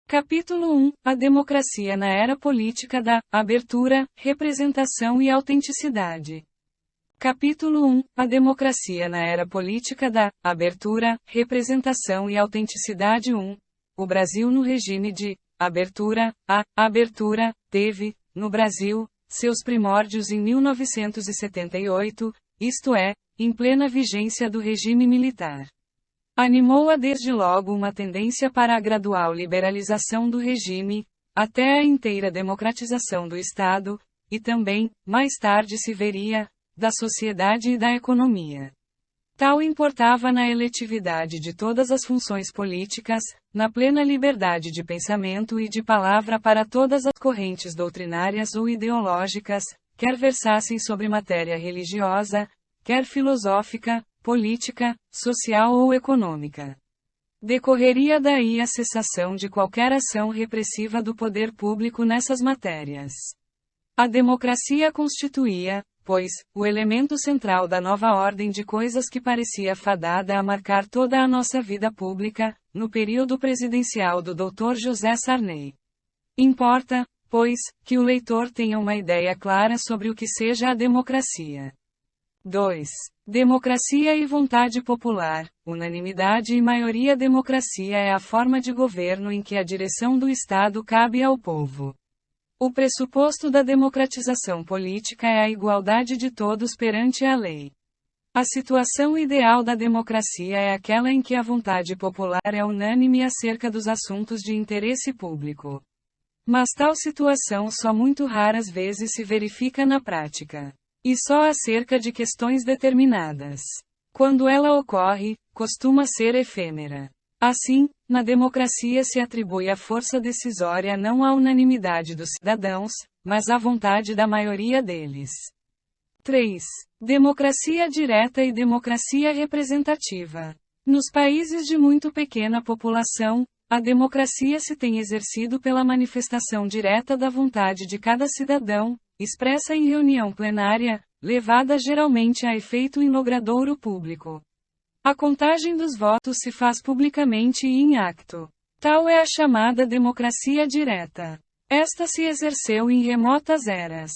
Capítulo 1 A democracia na era política da abertura, representação e autenticidade. Capítulo 1 A democracia na era política da abertura, representação e autenticidade. O Brasil no regime de abertura. A abertura teve, no Brasil, seus primórdios em 1978, isto é, em plena vigência do regime militar. Animou-a desde logo uma tendência para a gradual liberalização do regime, até a inteira democratização do Estado, e também, mais tarde se veria, da sociedade e da economia. Tal importava na eletividade de todas as funções políticas, na plena liberdade de pensamento e de palavra para todas as correntes doutrinárias ou ideológicas, quer versassem sobre matéria religiosa, quer filosófica, política, social ou econômica. Decorreria daí a cessação de qualquer ação repressiva do poder público nessas matérias. A democracia constituía, pois, o elemento central da nova ordem de coisas que parecia fadada a marcar toda a nossa vida pública, no período presidencial do Dr. José Sarney. Importa, pois, que o leitor tenha uma ideia clara sobre o que seja a democracia. 2. Democracia e vontade popular, unanimidade e maioria. Democracia é a forma de governo em que a direção do Estado cabe ao povo. O pressuposto da democratização política é a igualdade de todos perante a lei. A situação ideal da democracia é aquela em que a vontade popular é unânime acerca dos assuntos de interesse público. Mas tal situação só muito raras vezes se verifica na prática. E só acerca de questões determinadas. Quando ela ocorre, costuma ser efêmera. Assim, na democracia se atribui a força decisória não à unanimidade dos cidadãos, mas à vontade da maioria deles. 3. Democracia direta e democracia representativa. Nos países de muito pequena população, a democracia se tem exercido pela manifestação direta da vontade de cada cidadão, expressa em reunião plenária, levada geralmente a efeito em logradouro público. A contagem dos votos se faz publicamente e em acto. Tal é a chamada democracia direta. Esta se exerceu em remotas eras.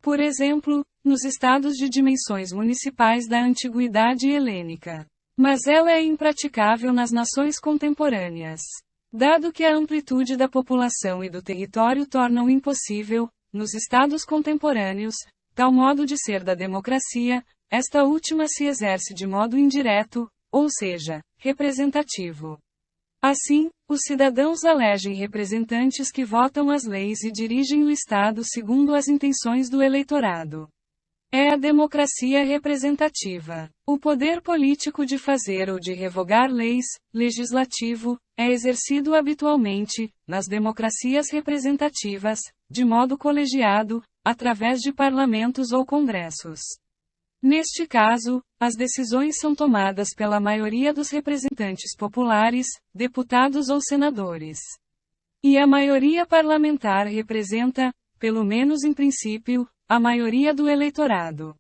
Por exemplo, nos estados de dimensões municipais da antiguidade helênica. Mas ela é impraticável nas nações contemporâneas. Dado que a amplitude da população e do território tornam impossível, nos estados contemporâneos, tal modo de ser da democracia, esta última se exerce de modo indireto, ou seja, representativo. Assim, os cidadãos elegem representantes que votam as leis e dirigem o Estado segundo as intenções do eleitorado. É a democracia representativa. O poder político de fazer ou de revogar leis, legislativo, é exercido habitualmente, nas democracias representativas, de modo colegiado, através de parlamentos ou congressos. Neste caso, as decisões são tomadas pela maioria dos representantes populares, deputados ou senadores. E a maioria parlamentar representa, pelo menos em princípio, a maioria do eleitorado.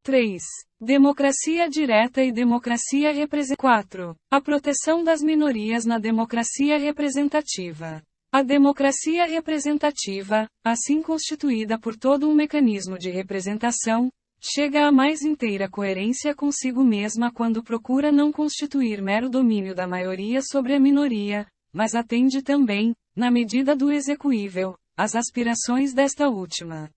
3. Democracia direta e democracia representativa. 4. A proteção das minorias na democracia representativa. A democracia representativa, assim constituída por todo um mecanismo de representação, chega à mais inteira coerência consigo mesma quando procura não constituir mero domínio da maioria sobre a minoria, mas atende também, na medida do execuível, às aspirações desta última.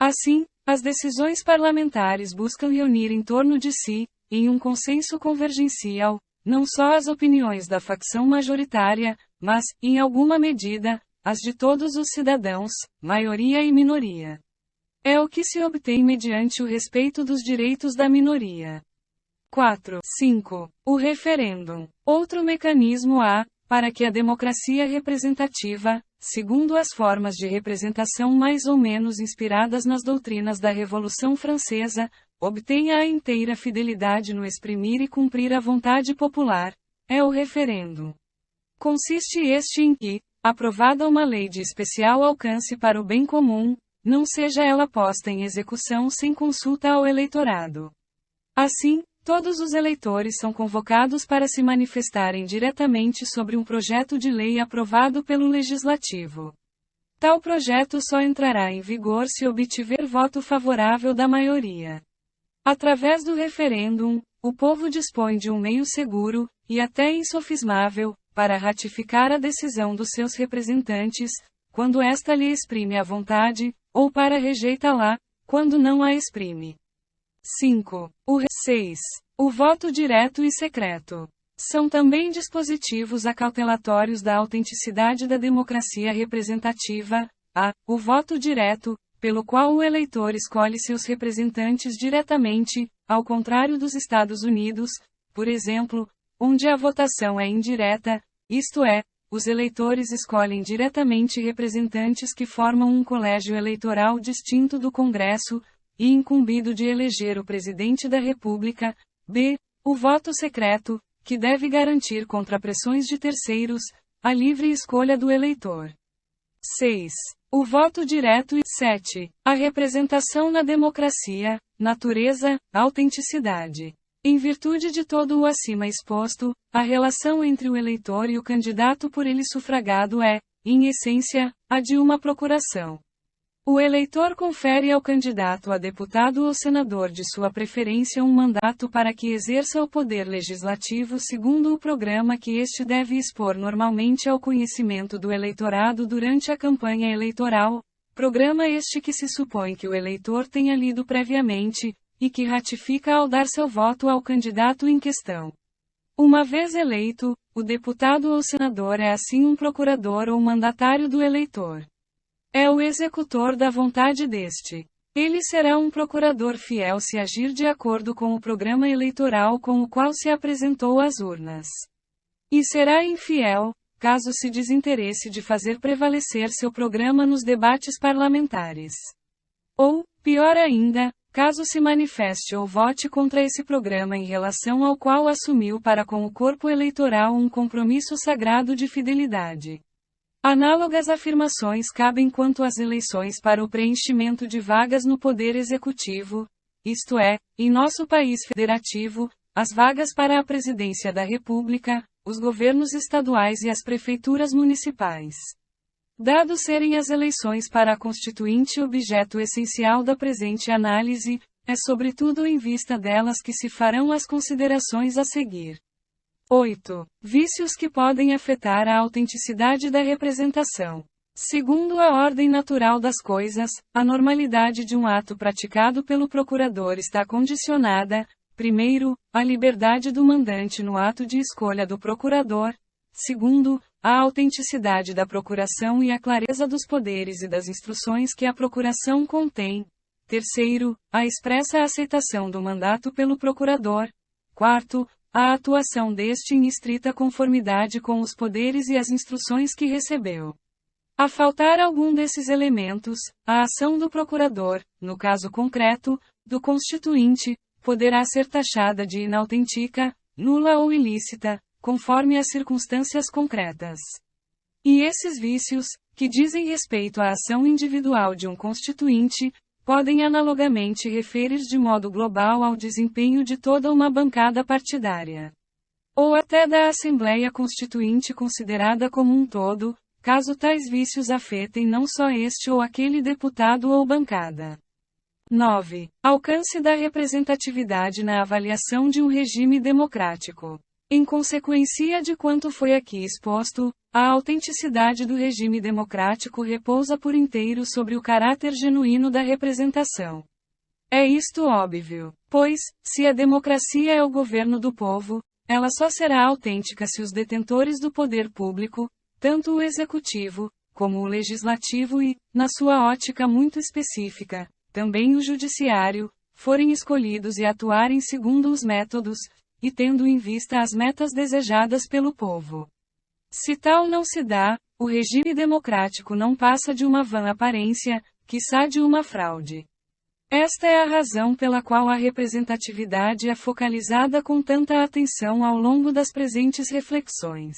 Assim, as decisões parlamentares buscam reunir em torno de si, em um consenso convergencial, não só as opiniões da facção majoritária, mas, em alguma medida, as de todos os cidadãos, maioria e minoria. É o que se obtém mediante o respeito dos direitos da minoria. 4. 5. O referêndum. Outro mecanismo há, para que a democracia representativa, segundo as formas de representação mais ou menos inspiradas nas doutrinas da Revolução Francesa, obtenha a inteira fidelidade no exprimir e cumprir a vontade popular, é o referendo. Consiste este em que, aprovada uma lei de especial alcance para o bem comum, não seja ela posta em execução sem consulta ao eleitorado. Assim, Todos os eleitores são convocados para se manifestarem diretamente sobre um projeto de lei aprovado pelo Legislativo. Tal projeto só entrará em vigor se obtiver voto favorável da maioria. Através do referêndum, o povo dispõe de um meio seguro, e até insofismável, para ratificar a decisão dos seus representantes, quando esta lhe exprime a vontade, ou para rejeitá-la, quando não a exprime. 5. 6. O voto direto e secreto. São também dispositivos acautelatórios da autenticidade da democracia representativa, o voto direto, pelo qual o eleitor escolhe seus representantes diretamente, ao contrário dos Estados Unidos, por exemplo, onde a votação é indireta, isto é, os eleitores escolhem diretamente representantes que formam um colégio eleitoral distinto do Congresso, e incumbido de eleger o presidente da República. B. O voto secreto, que deve garantir contra pressões de terceiros, a livre escolha do eleitor. 6. O voto direto e 7. A representação na democracia, natureza, autenticidade. Em virtude de todo o acima exposto, a relação entre o eleitor e o candidato por ele sufragado é, em essência, a de uma procuração. O eleitor confere ao candidato a deputado ou senador de sua preferência um mandato para que exerça o poder legislativo segundo o programa que este deve expor normalmente ao conhecimento do eleitorado durante a campanha eleitoral, programa este que se supõe que o eleitor tenha lido previamente, e que ratifica ao dar seu voto ao candidato em questão. Uma vez eleito, o deputado ou senador é assim um procurador ou mandatário do eleitor. É o executor da vontade deste. Ele será um procurador fiel se agir de acordo com o programa eleitoral com o qual se apresentou às urnas. E será infiel, caso se desinteresse de fazer prevalecer seu programa nos debates parlamentares. Ou, pior ainda, caso se manifeste ou vote contra esse programa em relação ao qual assumiu para com o corpo eleitoral um compromisso sagrado de fidelidade. Análogas afirmações cabem quanto às eleições para o preenchimento de vagas no Poder Executivo, isto é, em nosso país federativo, as vagas para a Presidência da República, os governos estaduais e as prefeituras municipais. Dado serem as eleições para a Constituinte objeto essencial da presente análise, é sobretudo em vista delas que se farão as considerações a seguir. 8. Vícios que podem afetar a autenticidade da representação. Segundo a ordem natural das coisas, a normalidade de um ato praticado pelo procurador está condicionada, primeiro, à liberdade do mandante no ato de escolha do procurador, segundo, à autenticidade da procuração e à clareza dos poderes e das instruções que a procuração contém, terceiro, à expressa aceitação do mandato pelo procurador, quarto, a atuação deste em estrita conformidade com os poderes e as instruções que recebeu. A faltar algum desses elementos, a ação do procurador, no caso concreto, do constituinte, poderá ser taxada de inautêntica, nula ou ilícita, conforme as circunstâncias concretas. E esses vícios, que dizem respeito à ação individual de um constituinte, podem analogamente referir de modo global ao desempenho de toda uma bancada partidária. Ou até da Assembleia Constituinte considerada como um todo, caso tais vícios afetem não só este ou aquele deputado ou bancada. 9. Alcance da representatividade na avaliação de um regime democrático. Em consequência de quanto foi aqui exposto, a autenticidade do regime democrático repousa por inteiro sobre o caráter genuíno da representação. É isto óbvio, pois, se a democracia é o governo do povo, ela só será autêntica se os detentores do poder público, tanto o executivo, como o legislativo e, na sua ótica muito específica, também o judiciário, forem escolhidos e atuarem segundo os métodos, e tendo em vista as metas desejadas pelo povo. Se tal não se dá, o regime democrático não passa de uma vã aparência, quiçá de uma fraude. Esta é a razão pela qual a representatividade é focalizada com tanta atenção ao longo das presentes reflexões.